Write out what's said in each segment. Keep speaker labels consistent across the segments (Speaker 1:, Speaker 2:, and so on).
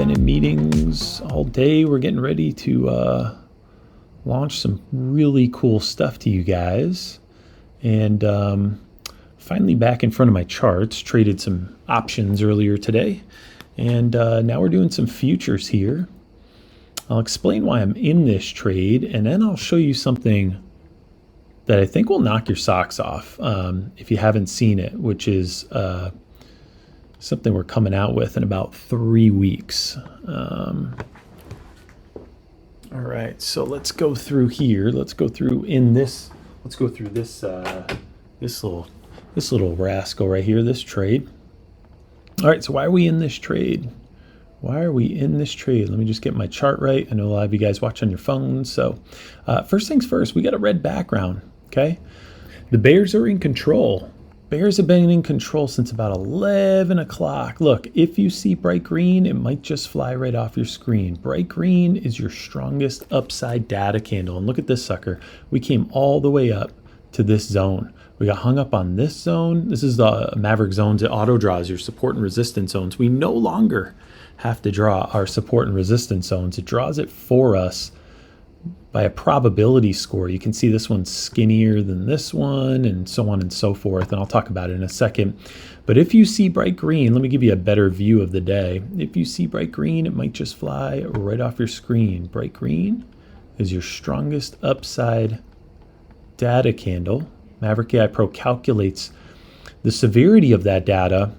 Speaker 1: been in meetings all day. We're getting ready to launch some really cool stuff to you guys. And finally back in front of my charts, traded some options earlier today. And now we're doing some futures here. I'll explain why I'm in this trade, and then I'll show you something that I think will knock your socks off if you haven't seen it, which is something we're coming out with in about 3 weeks. All right, so let's go through here. Let's go through this little rascal right here, this trade. All right, so why are we in this trade? Why are we in this trade? Let me just get my chart right. I know a lot of you guys watch on your phones. So first things first, we got a red background, okay? The bears are in control. Bears have been in control since about 11 o'clock. Look, if you see bright green, it might just fly right off your screen. Bright green is your strongest upside data candle. And look at this sucker. We came all the way up to this zone. We got hung up on this zone. This is the Maverick zones. It auto draws your support and resistance zones. We no longer have to draw our support and resistance zones. It draws it for us by a probability score. You can see this one's skinnier than this one, and so on and so forth. And I'll talk about it in a second. But if you see bright green, let me give you a better view of the day. If you see bright green, it might just fly right off your screen. Bright green is your strongest upside data candle. Maverick AI Pro calculates the severity of that data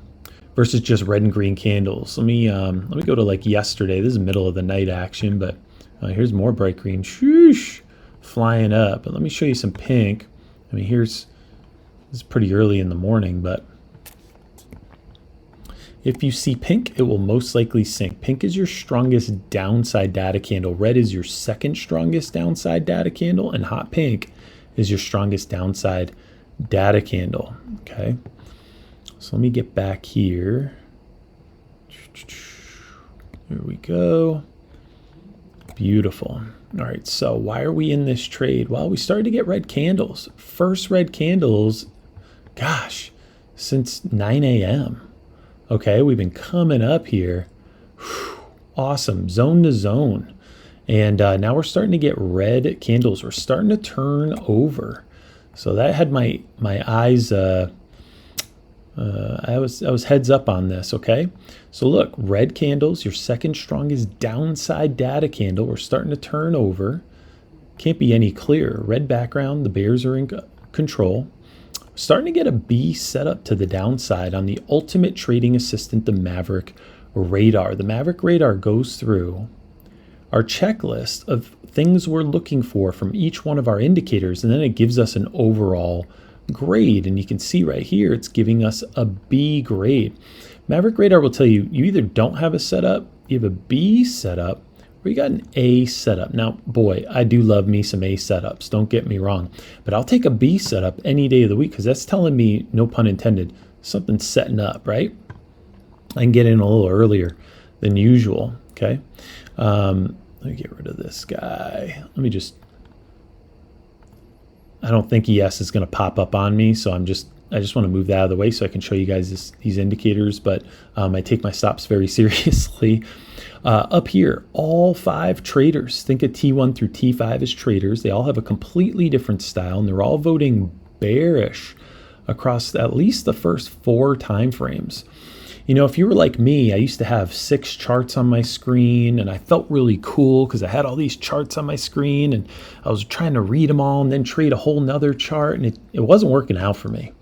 Speaker 1: versus just red and green candles. Let me go to like yesterday. This is middle of the night action, but here's more bright green, shoosh, flying up. But let me show you some pink. I mean, this is pretty early in the morning, but if you see pink, it will most likely sink. Pink is your strongest downside data candle. Red is your second strongest downside data candle, and hot pink is your strongest downside data candle. Okay, so let me get back here. Here we go. Beautiful. All right, so why are we in this trade? Well, we started to get red candles. First red candles, gosh, since 9 a.m. Okay, we've been coming up here. Whew, awesome, zone to zone. And now we're starting to get red candles. We're starting to turn over. So that had my eyes, I was heads up on this, okay? So look, red candles, your second strongest downside data candle. We're starting to turn over. Can't be any clearer. Red background, the bears are in control. Starting to get a B set up to the downside on the ultimate trading assistant, the Maverick Radar. The Maverick Radar goes through our checklist of things we're looking for from each one of our indicators, and then it gives us an overall grade. And you can see right here, it's giving us a B grade. Maverick Radar will tell you, you either don't have a setup, you have a B setup, or you got an A setup. Now, boy, I do love me some A setups, don't get me wrong, but I'll take a B setup any day of the week because that's telling me, no pun intended, something's setting up, right? I can get in a little earlier than usual, okay? Let me get rid of this guy. I don't think ES is going to pop up on me, so I just want to move that out of the way so I can show you guys these indicators, but I take my stops very seriously. Up here, all 5 traders, think of T1 through T5 as traders. They all have a completely different style, and they're all voting bearish across at least the first 4 time frames. You know, if you were like me, I used to have 6 charts on my screen, and I felt really cool because I had all these charts on my screen, and I was trying to read them all and then trade a whole nother chart, and it wasn't working out for me.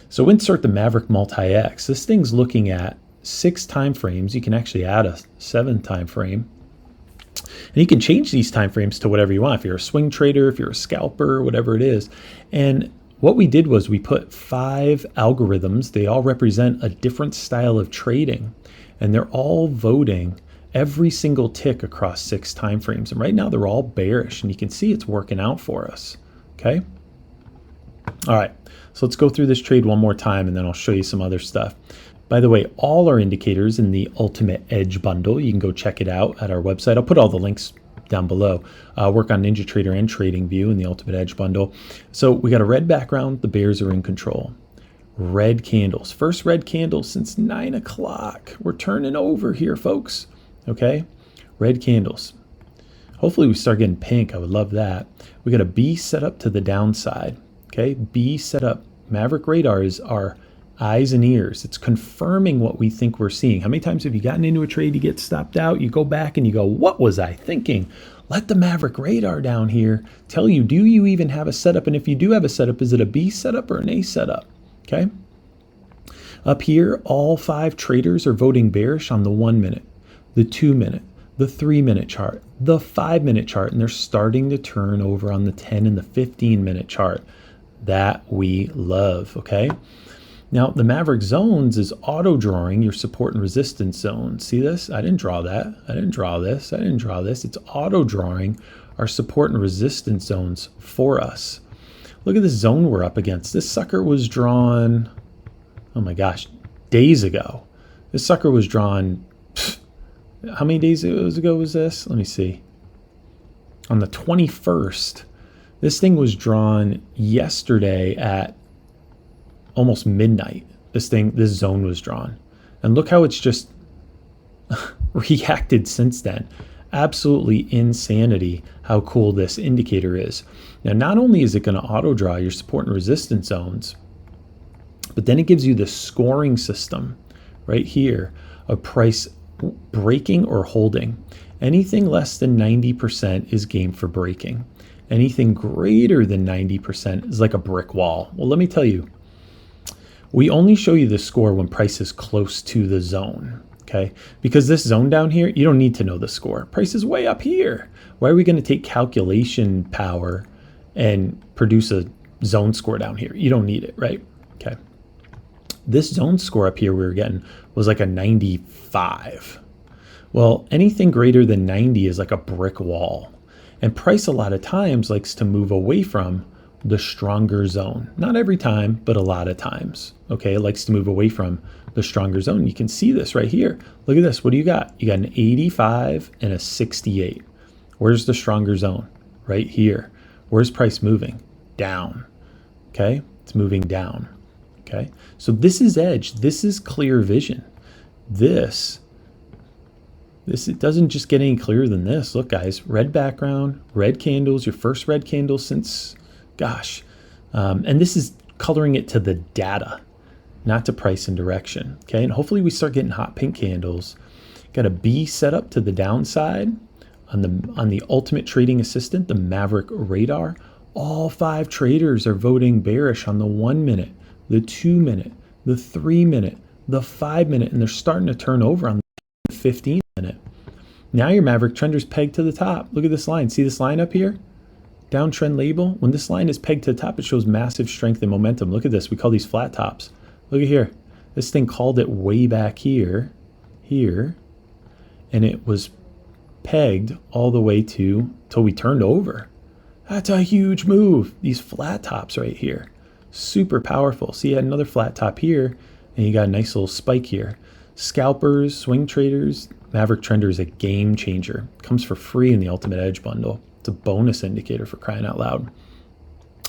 Speaker 1: So insert the Maverick Multi-X. This thing's looking at 6 time frames. You can actually add a 7th time frame. And you can change these time frames to whatever you want. If you're a swing trader, if you're a scalper, whatever it is. And what we did was we put 5 algorithms. They all represent a different style of trading, and they're all voting every single tick across 6 time frames. And right now they're all bearish, and you can see it's working out for us. Okay. All right. So let's go through this trade one more time, and then I'll show you some other stuff. By the way, all our indicators in the Ultimate Edge bundle, you can go check it out at our website. I'll put all the links down below. Work on NinjaTrader and TradingView in the Ultimate Edge bundle. So we got a red background. The bears are in control. Red candles. First red candle since 9 o'clock. We're turning over here, folks. okay? Red candles. Hopefully we start getting pink. I would love that. We got a B set up to the downside, okay? B set up. Maverick radar is our eyes and ears. It's confirming what we think we're seeing. How many times have you gotten into a trade, you get stopped out, you go back and you go, what was I thinking? Let the Maverick radar down here tell you, do you even have a setup? And if you do have a setup, is it a B setup or an A setup? Okay. Up here, all 5 traders are voting bearish on the 1 minute, the 2 minute, the 3 minute chart, the 5 minute chart, and they're starting to turn over on the 10 and the 15 minute chart. That we love, okay? Now, the Maverick zones is auto-drawing your support and resistance zones. See this? I didn't draw that. I didn't draw this. I didn't draw this. It's auto-drawing our support and resistance zones for us. Look at this zone we're up against. This sucker was drawn, oh my gosh, days ago. This sucker was drawn, how many days ago was this? Let me see. On the 21st. This thing was drawn yesterday at almost midnight. This zone was drawn. And look how it's just reacted since then. Absolutely insanity how cool this indicator is. Now, not only is it going to auto draw your support and resistance zones, but then it gives you the scoring system right here of price breaking or holding. Anything less than 90% is game for breaking. Anything greater than 90% is like a brick wall. Well, let me tell you, we only show you the score when price is close to the zone, okay? Because this zone down here, you don't need to know the score. Price is way up here. Why are we going to take calculation power and produce a zone score down here? You don't need it, right? Okay. This zone score up here we were getting was like a 95. Well, anything greater than 90 is like a brick wall. And price a lot of times likes to move away from the stronger zone. Not every time, but a lot of times. Okay, it likes to move away from the stronger zone. You can see this right here. Look at this. What do you got? You got an 85 and a 68. Where's the stronger zone? Right here. Where's price moving? Down. Okay, it's moving down. Okay, so this is edge. This is clear vision. This it doesn't just get any clearer than this. Look, guys, red background, red candles, your first red candle since, gosh. And this is coloring it to the data, not to price and direction. Okay, and hopefully we start getting hot pink candles. Got a B set up to the downside on the ultimate trading assistant, the Maverick radar. All 5 traders are voting bearish on the 1 minute, the 2 minute, the 3 minute, the 5 minute, and they're starting to turn over on the 15 minute. Now your Maverick trender's pegged to the top. Look at this line. See this line up here? Downtrend label. When this line is pegged to the top, it shows massive strength and momentum. Look at this. We call these flat tops. Look at here. This thing called it way back here, and it was pegged all the way till we turned over. That's a huge move. These flat tops right here. Super powerful. See, you had another flat top here, and you got a nice little spike here. Scalpers, swing traders, Maverick Trender is a game changer. Comes for free in the Ultimate Edge bundle. It's a bonus indicator for crying out loud.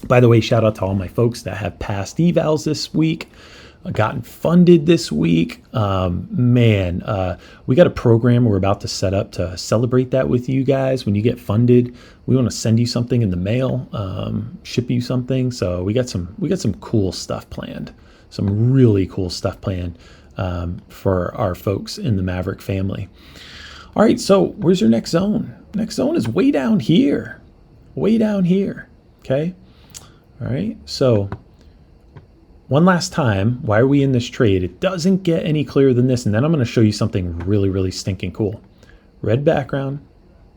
Speaker 1: By the way, shout out to all my folks that have passed evals this week, gotten funded this week. We got a program we're about to set up to celebrate that with you guys. When you get funded, we want to send you something in the mail, ship you something. So we got some cool stuff planned, some really cool stuff planned for our folks in the Maverick family. All right, so where's your next zone? Next zone is way down here, okay? All right, so one last time, why are we in this trade? It doesn't get any clearer than this, and then I'm going to show you something really, really stinking cool. Red background,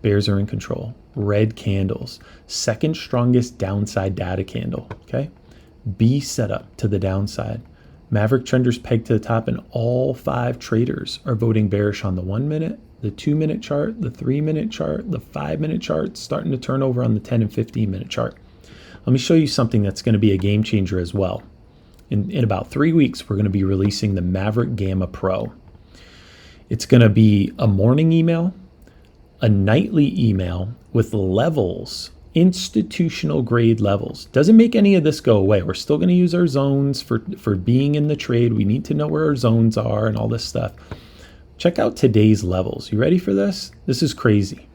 Speaker 1: bears are in control. Red candles, second strongest downside data candle, okay? B setup to the downside. Maverick trenders pegged to the top, and all 5 traders are voting bearish on the 1 minute, the 2 minute chart, the 3 minute chart, the 5 minute chart, starting to turn over on the 10 and 15 minute chart. Let me show you something that's going to be a game changer as well. In about 3 weeks, we're going to be releasing the Maverick Gamma Pro. It's going to be a morning email, a nightly email with levels, institutional grade levels. Doesn't make any of this go away. We're still going to use our zones for being in the trade. We need to know where our zones are and all this stuff. Check out today's levels. You ready for this? This is crazy.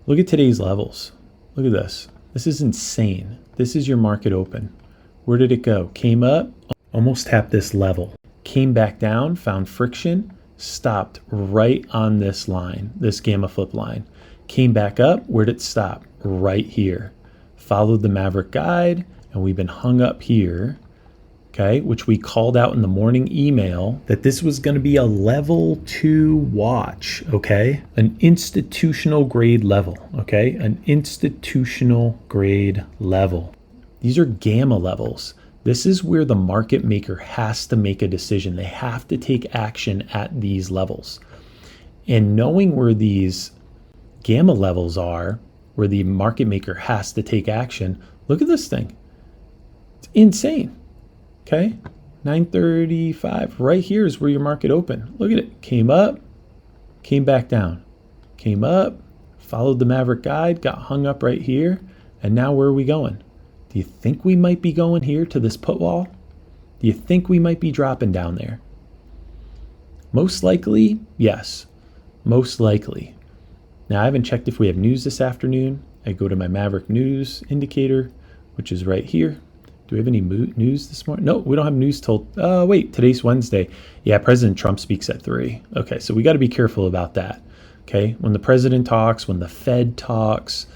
Speaker 1: Look at today's levels. Look at this. This is insane. This is your market open. Where did it go? Came up, almost tapped this level. Came back down, found friction, stopped right on this line, this gamma flip line. Came back up, where did it stop? Right here. Followed the Maverick guide, and we've been hung up here, okay, which we called out in the morning email that this was going to be a level 2 watch, okay? An institutional grade level, okay? An institutional grade level. These are gamma levels. This is where the market maker has to make a decision. They have to take action at these levels. And knowing where these gamma levels are, where the market maker has to take action, look at this thing. It's insane. Okay, 935, right here is where your market opened. Look at it, came up, came back down, came up, followed the Maverick guide, got hung up right here, and now where are we going? Do you think we might be going here to this put wall? Do you think we might be dropping down there? Most likely, yes, most likely. Now, I haven't checked if we have news this afternoon. I go to my Maverick news indicator, which is right here. Do we have any news this morning? No, we don't have news till, wait, today's Wednesday. Yeah, President Trump speaks at 3. Okay, so we got to be careful about that. Okay, when the president talks, when the Fed talks,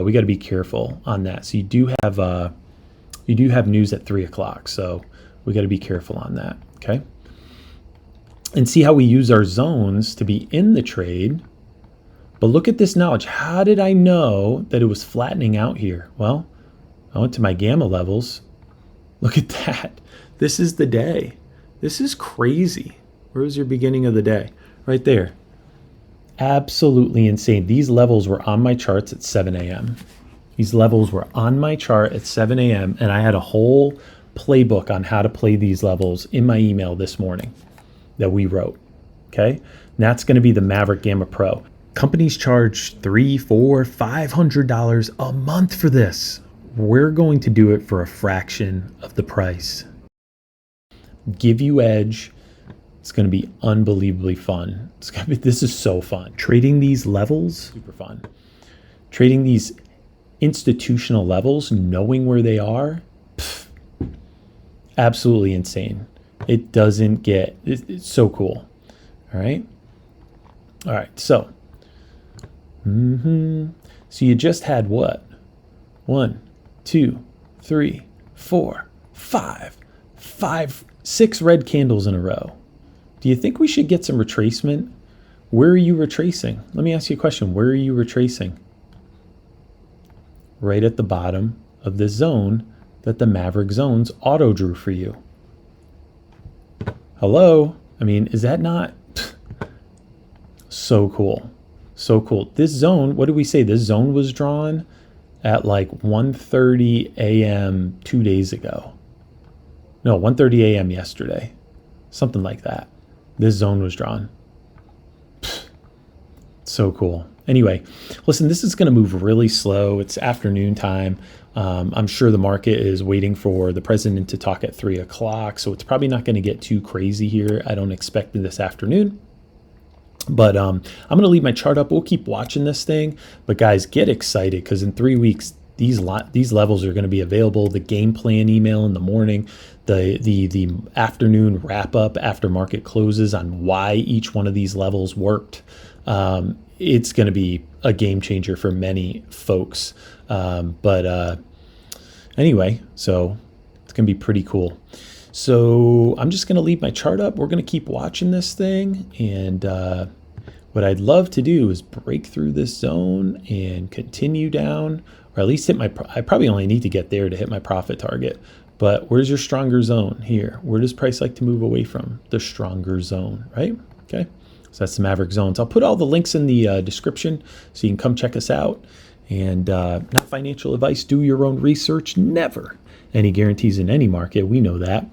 Speaker 1: we got to be careful on that. So you do have news at 3 o'clock. So we got to be careful on that. Okay, and see how we use our zones to be in the trade. But look at this knowledge. How did I know that it was flattening out here? Well, I went to my gamma levels. Look at that. This is the day. This is crazy. Where was your beginning of the day? Right there. Absolutely insane. These levels were on my charts at 7 a.m. These levels were on my chart at 7 a.m. and I had a whole playbook on how to play these levels in my email this morning that we wrote. Okay? And that's going to be the Maverick Gamma Pro. Companies charge $300, $400, $500 a month for this. We're going to do it for a fraction of the price. Give you edge. It's going to be unbelievably fun. This is so fun. Trading these levels, super fun. Trading these institutional levels, knowing where they are, absolutely insane. It doesn't get, it's so cool. All right. All right. So, so you just had what? 1, 2, 3, 4, 5, 6 red candles in a row. Do you think we should get some retracement? Where are you retracing? Let me ask you a question. Where are you retracing? Right at the bottom of the zone that the Maverick zones auto drew for you. Hello? I mean, is that not so cool? So cool. This zone, what did we say? This zone was drawn at like 1:30 a.m. 2 days ago. No, 1:30 a.m. yesterday. Something like that. This zone was drawn. So cool. Anyway, listen, this is going to move really slow. It's afternoon time. I'm sure the market is waiting for the president to talk at 3 o'clock. So it's probably not going to get too crazy here. I don't expect it this afternoon. But I'm going to leave my chart up. We'll keep watching this thing. But guys, get excited because in 3 weeks, these levels are going to be available. The game plan email in the morning, the afternoon wrap up after market closes on why each one of these levels worked. It's going to be a game changer for many folks. Anyway, so it's going to be pretty cool. So I'm just going to leave my chart up. We're going to keep watching this thing. And what I'd love to do is break through this zone and continue down, or at least hit my, I probably only need to get there to hit my profit target. But where's your stronger zone here? Where does price like to move away from? The stronger zone, right? Okay. So that's the Maverick zones. I'll put all the links in the description so you can come check us out. And not financial advice, do your own research. Never any guarantees in any market. We know that.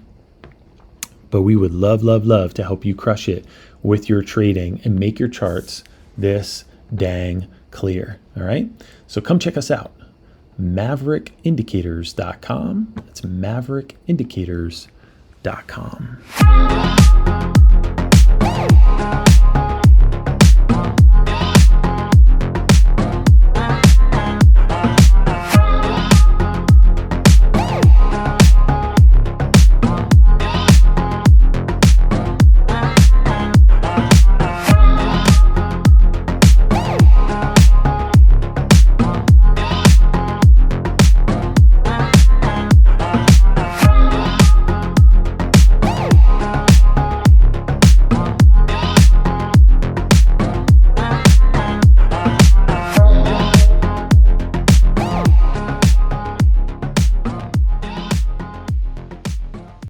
Speaker 1: But we would love, love, love to help you crush it with your trading and make your charts this dang clear. All right. So come check us out. MaverickIndicators.com. That's MaverickIndicators.com.